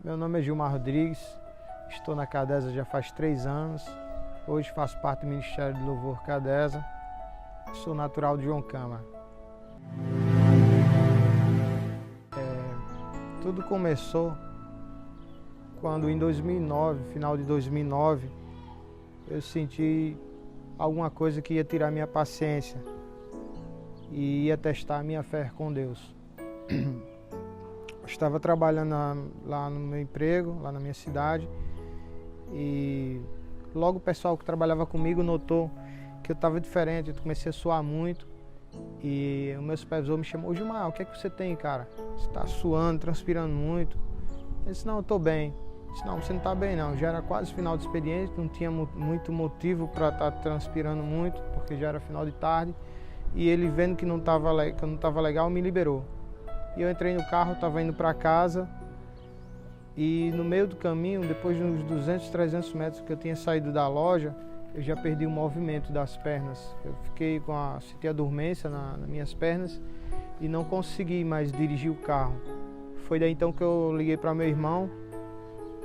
Meu nome é Gilmar Rodrigues, estou na Cadesa já faz 3 anos. Hoje faço parte do Ministério de Louvor Cadesa. Sou natural de João Câmara. Tudo começou quando em 2009, final de 2009, eu senti alguma coisa que ia tirar minha paciência e ia testar a minha fé com Deus. Eu estava trabalhando lá no meu emprego, lá na minha cidade, e logo o pessoal que trabalhava comigo notou que eu estava diferente, eu comecei a suar muito. E o meu supervisor me chamou: Gilmar, o que é que você tem, cara? Você está suando, transpirando muito. Eu disse: não, eu estou bem. Eu disse: não, você não está bem não. Já era quase final de expediente, não tinha muito motivo para estar transpirando muito, porque já era final de tarde. E ele, vendo que eu não estava legal, me liberou. E eu entrei no carro, estava indo para casa, e no meio do caminho, depois de uns 200, 300 metros que eu tinha saído da loja, eu já perdi o movimento das pernas. Eu senti a dormência nas minhas pernas e não consegui mais dirigir o carro. Foi daí então que eu liguei para meu irmão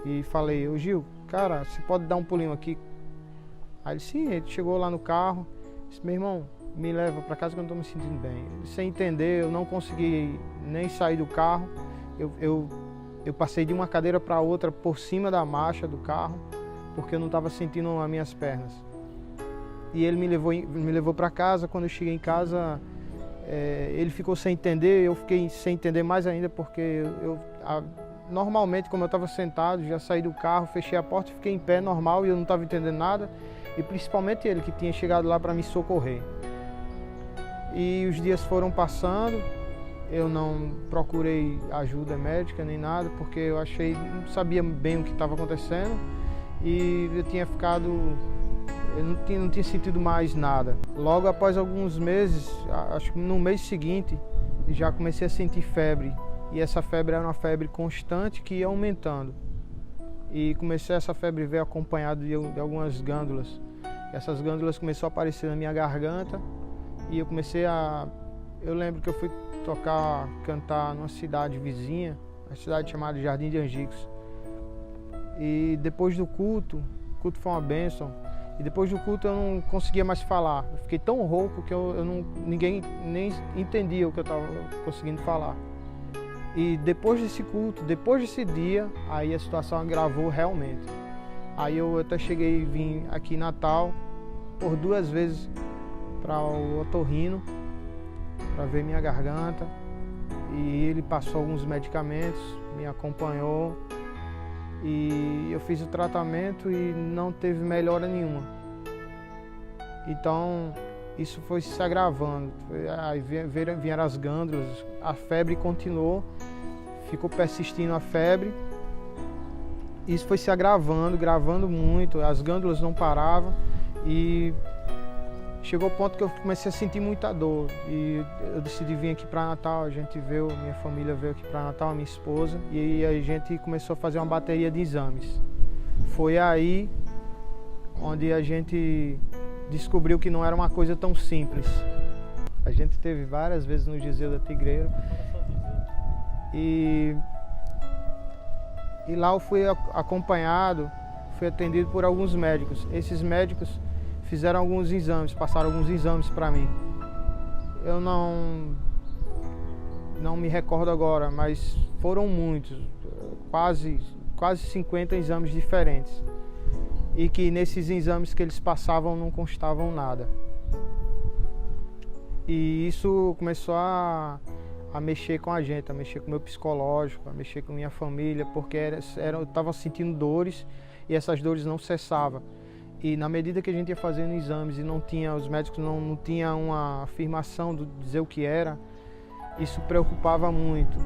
e falei: ô Gil, cara, você pode dar um pulinho aqui? Aí ele: sim. Ele chegou lá no carro, disse: meu irmão, me leva para casa que eu não estou me sentindo bem. Sem entender, eu não consegui nem sair do carro. Eu passei de uma cadeira para outra por cima da marcha do carro, porque eu não estava sentindo as minhas pernas. E ele me levou para casa. Quando eu cheguei em casa, ele ficou sem entender, eu fiquei sem entender mais ainda, porque normalmente, como eu estava sentado, já saí do carro, fechei a porta e fiquei em pé normal, e eu não estava entendendo nada, e principalmente ele, que tinha chegado lá para me socorrer. E os dias foram passando, eu não procurei ajuda médica nem nada, porque eu não sabia bem o que estava acontecendo, e eu não tinha sentido mais nada. Logo após alguns meses, acho que no mês seguinte, já comecei a sentir febre, e essa febre era uma febre constante que ia aumentando. E essa febre veio acompanhada de algumas glândulas. Essas glândulas começaram a aparecer na minha garganta, e eu lembro que eu fui cantar numa cidade vizinha, uma cidade chamada Jardim de Angicos. E depois do culto, o culto foi uma bênção, e depois do culto eu não conseguia mais falar. Eu fiquei tão rouco que ninguém nem entendia o que eu estava conseguindo falar. E depois desse culto, depois desse dia, aí a situação agravou realmente. Aí eu até vim aqui em Natal por 2 vezes para o otorrino, para ver minha garganta, e ele passou alguns medicamentos, me acompanhou, e eu fiz o tratamento e não teve melhora nenhuma. Então isso foi se agravando. Aí vieram as glândulas, a febre continuou, ficou persistindo a febre. Isso foi se gravando muito, as glândulas não paravam, e chegou ao ponto que eu comecei a sentir muita dor, e eu decidi vir aqui para Natal. Minha família veio aqui para Natal, minha esposa, e a gente começou a fazer uma bateria de exames. Foi aí onde a gente descobriu que não era uma coisa tão simples. A gente teve várias vezes no Giseu da Tigreiro, e lá eu fui acompanhado, fui atendido por alguns médicos. Esses médicos fizeram alguns exames, passaram alguns exames para mim. Eu não me recordo agora, mas foram muitos, quase 50 exames diferentes. E que nesses exames que eles passavam não constavam nada. E isso começou a mexer com a gente, a mexer com o meu psicológico, a mexer com minha família, porque eu estava sentindo dores, e essas dores não cessavam. E na medida que a gente ia fazendo exames e os médicos não tinham uma afirmação de dizer o que era, isso preocupava muito.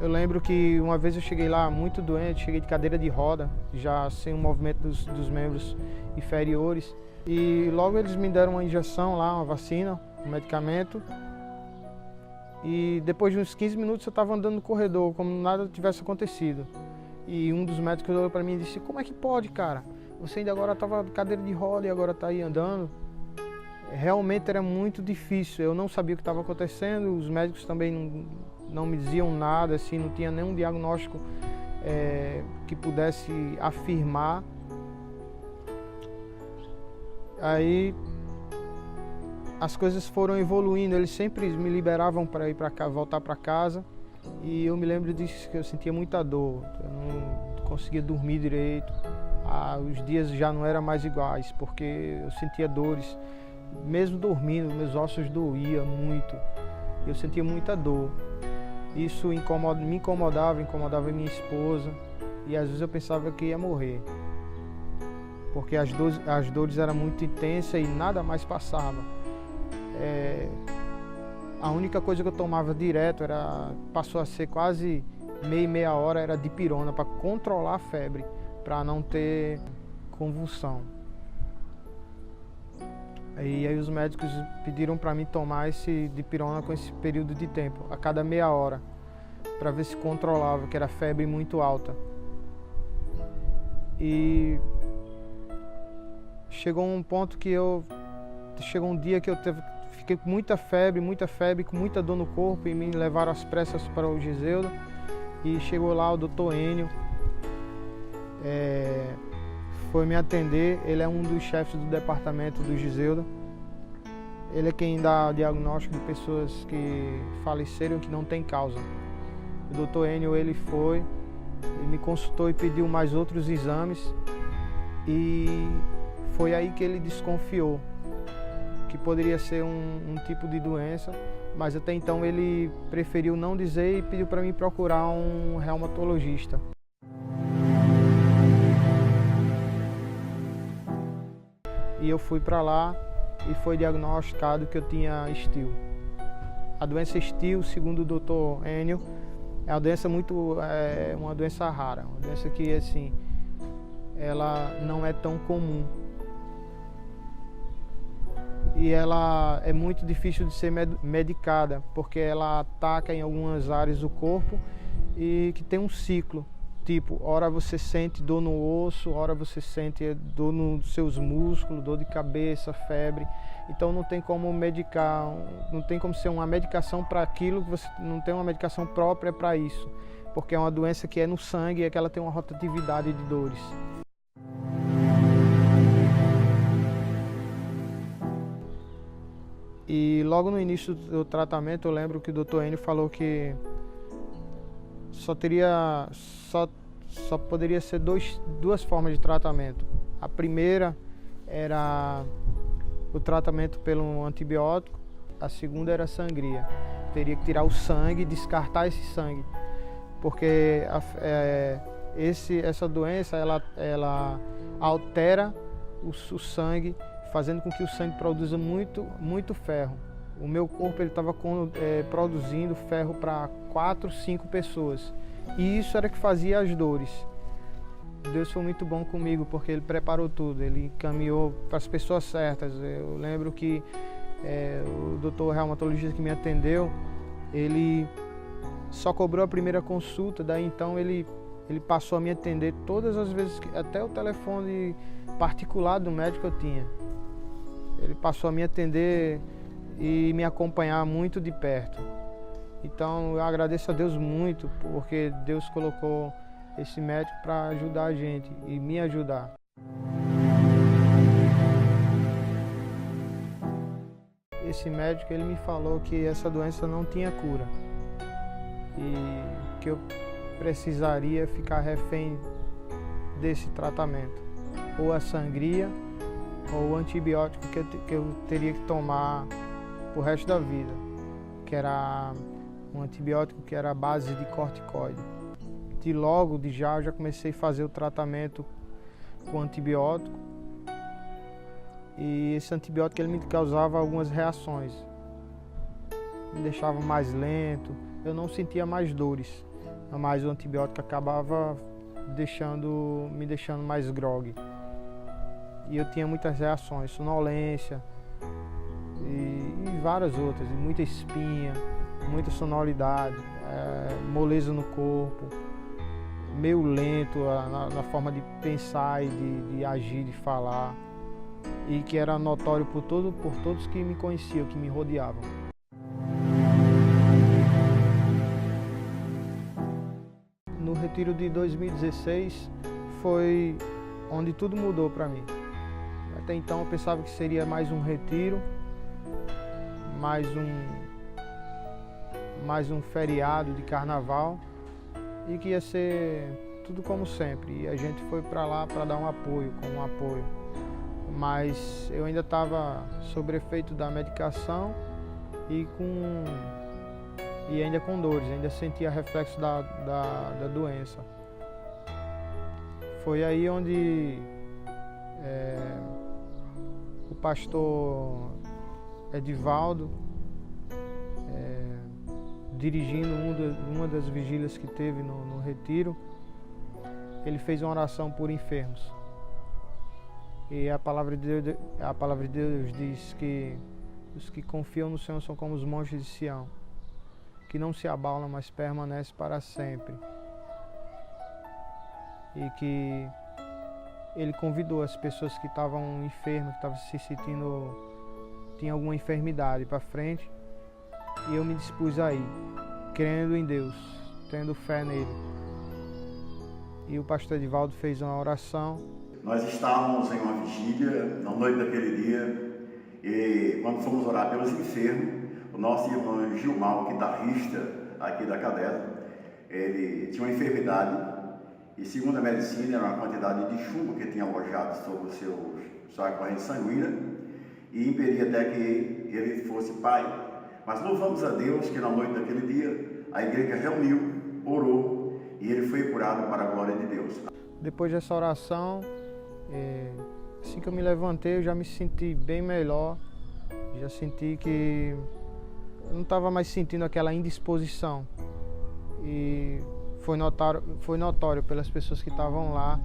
Eu lembro que uma vez eu cheguei lá muito doente, cheguei de cadeira de roda, já sem o movimento dos membros inferiores. E logo eles me deram uma injeção lá, uma vacina, um medicamento. E depois de uns 15 minutos eu estava andando no corredor, como nada tivesse acontecido. E um dos médicos olhou para mim e disse: como é que pode, cara? Você ainda agora estava de cadeira de roda e agora está aí andando. Realmente era muito difícil, eu não sabia o que estava acontecendo, os médicos também não me diziam nada, assim, não tinha nenhum diagnóstico que pudesse afirmar. Aí as coisas foram evoluindo, eles sempre me liberavam para ir para cá, voltar para casa, e eu me lembro disso, que eu sentia muita dor, eu não conseguia dormir direito, os dias já não eram mais iguais, porque eu sentia dores, mesmo dormindo, meus ossos doíam muito, eu sentia muita dor. Isso me incomodava minha esposa, e às vezes eu pensava que ia morrer, porque as dores eram muito intensas e nada mais passava. A única coisa que eu tomava direto passou a ser quase meia hora, era dipirona, para controlar a febre, para não ter convulsão. E aí os médicos pediram para mim tomar esse dipirona com esse período de tempo, a cada meia hora, para ver se controlava, que era febre muito alta. E chegou um ponto que chegou um dia que fiquei com muita febre, com muita dor no corpo, e me levaram às pressas para o Giseuda. E chegou lá o Dr. Enio, foi me atender. Ele é um dos chefes do departamento do Giseuda. Ele é quem dá diagnóstico de pessoas que faleceram que não tem causa. O Dr. Enio, ele me consultou e pediu mais outros exames, e foi aí que ele desconfiou que poderia ser um tipo de doença, mas até então ele preferiu não dizer e pediu para mim procurar um reumatologista. E eu fui para lá e foi diagnosticado que eu tinha STIL. A doença STIL, segundo o Dr. Enio, é uma doença uma doença rara, uma doença que assim, ela não é tão comum. E ela é muito difícil de ser medicada, porque ela ataca em algumas áreas do corpo e que tem um ciclo. Tipo, hora você sente dor no osso, hora você sente dor nos seus músculos, dor de cabeça, febre. Então não tem como medicar, não tem como ser uma medicação para aquilo, que você não tem uma medicação própria para isso, porque é uma doença que é no sangue e que ela tem uma rotatividade de dores. E logo no início do tratamento eu lembro que o Dr. Enio falou que só poderia ser duas formas de tratamento. A primeira era o tratamento pelo antibiótico, a segunda era sangria. Teria que tirar o sangue, descartar esse sangue, porque essa doença ela altera o sangue, fazendo com que o sangue produza muito ferro. O meu corpo estava produzindo ferro para 4, 5 pessoas. E isso era que fazia as dores. Deus foi muito bom comigo, porque Ele preparou tudo, Ele encaminhou para as pessoas certas. Eu lembro que o doutor reumatologista que me atendeu, ele só cobrou a primeira consulta, daí então ele passou a me atender todas as vezes, até o telefone particular do médico eu tinha. Ele passou a me atender e me acompanhar muito de perto. Então eu agradeço a Deus muito, porque Deus colocou esse médico para ajudar a gente e me ajudar. Esse médico, ele me falou que essa doença não tinha cura e que eu precisaria ficar refém desse tratamento, ou a sangria ou o antibiótico que eu teria que tomar pro resto da vida, que era um antibiótico que era a base de corticoide. De já eu já comecei a fazer o tratamento com antibiótico, e esse antibiótico ele me causava algumas reações, me deixava mais lento, eu não sentia mais dores, mas o antibiótico acabava me deixando mais grogue. E eu tinha muitas reações, sonolência e várias outras, muita espinha, muita sonoridade, moleza no corpo, meio lento na forma de pensar e de agir, de falar, e que era notório por todos que me conheciam, que me rodeavam. retiro de 2016 foi onde tudo mudou para mim. Até então eu pensava que seria mais um retiro, mais um feriado de carnaval e que ia ser tudo como sempre. E a gente foi para lá para dar um apoio, Mas eu ainda estava sob efeito da medicação e ainda com dores, ainda sentia reflexo da doença. Foi aí onde o pastor Edivaldo, dirigindo uma das vigílias que teve no retiro, ele fez uma oração por enfermos. E a palavra de Deus diz que os que confiam no Senhor são como os montes de Sião, que não se abalam, mas permanecem para sempre. E que ele convidou as pessoas que estavam enfermas, que estavam se sentindo, tinham alguma enfermidade para frente, e eu me dispus a ir, crendo em Deus, tendo fé nele. E o pastor Edivaldo fez uma oração. Nós estávamos em uma vigília, na noite daquele dia, e quando fomos orar pelos enfermos, o nosso irmão Gilmar, o guitarrista aqui da Cadela, ele tinha uma enfermidade, e segundo a medicina era uma quantidade de chumbo que tinha alojado sobre sua corrente sanguínea, e impedia até que ele fosse pai. Mas louvamos a Deus que na noite daquele dia a igreja reuniu, orou, e ele foi curado para a glória de Deus. Depois dessa oração, assim que eu me levantei, eu já me senti bem melhor. Já senti que eu não estava mais sentindo aquela indisposição. E foi notório pelas pessoas que estavam lá,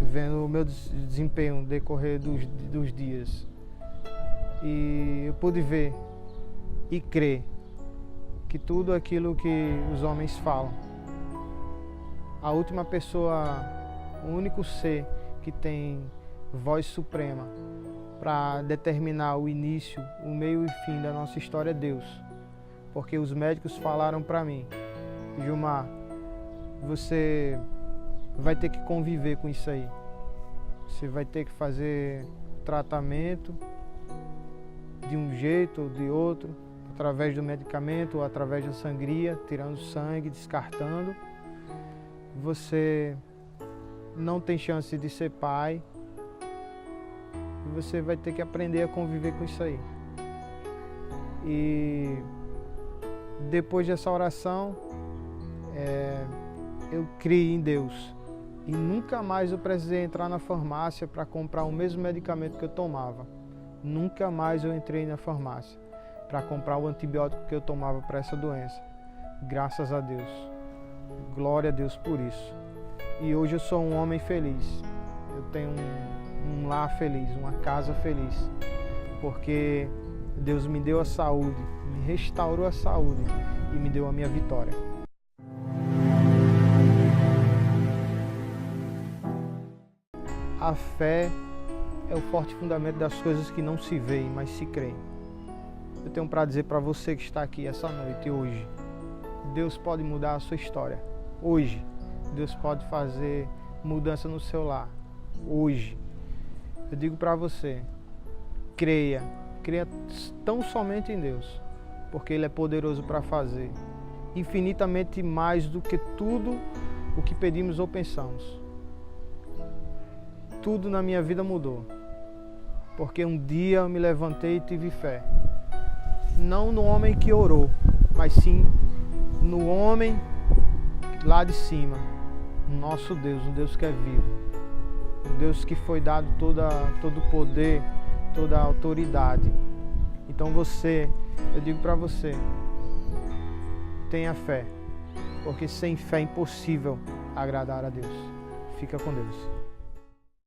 vendo o meu desempenho no decorrer dos dias. E eu pude ver e crer que tudo aquilo que os homens falam, a última pessoa, o único ser que tem voz suprema para determinar o início, o meio e fim da nossa história é Deus. Porque os médicos falaram para mim: Gilmar, você vai ter que conviver com isso aí. Você vai ter que fazer tratamento de um jeito ou de outro, através do medicamento ou através da sangria, tirando sangue, descartando. Você não tem chance de ser pai e você vai ter que aprender a conviver com isso aí. E depois dessa oração, eu criei em Deus e nunca mais eu precisei entrar na farmácia para comprar o mesmo medicamento que eu tomava. Nunca mais eu entrei na farmácia para comprar o antibiótico que eu tomava para essa doença. Graças a Deus. Glória a Deus por isso. E hoje eu sou um homem feliz. Eu tenho um lar feliz, uma casa feliz. Porque Deus me deu a saúde, me restaurou a saúde e me deu a minha vitória. A fé é o forte fundamento das coisas que não se veem, mas se creem. Eu tenho para dizer para você que está aqui essa noite, hoje, Deus pode mudar a sua história. Hoje, Deus pode fazer mudança no seu lar. Hoje, eu digo para você, creia tão somente em Deus, porque Ele é poderoso para fazer infinitamente mais do que tudo o que pedimos ou pensamos. Tudo na minha vida mudou, porque um dia eu me levantei e tive fé. Não no homem que orou, mas sim no homem lá de cima, nosso Deus, um Deus que é vivo, um Deus que foi dado todo o poder, toda a autoridade. Então eu digo para você, tenha fé, porque sem fé é impossível agradar a Deus. Fica com Deus.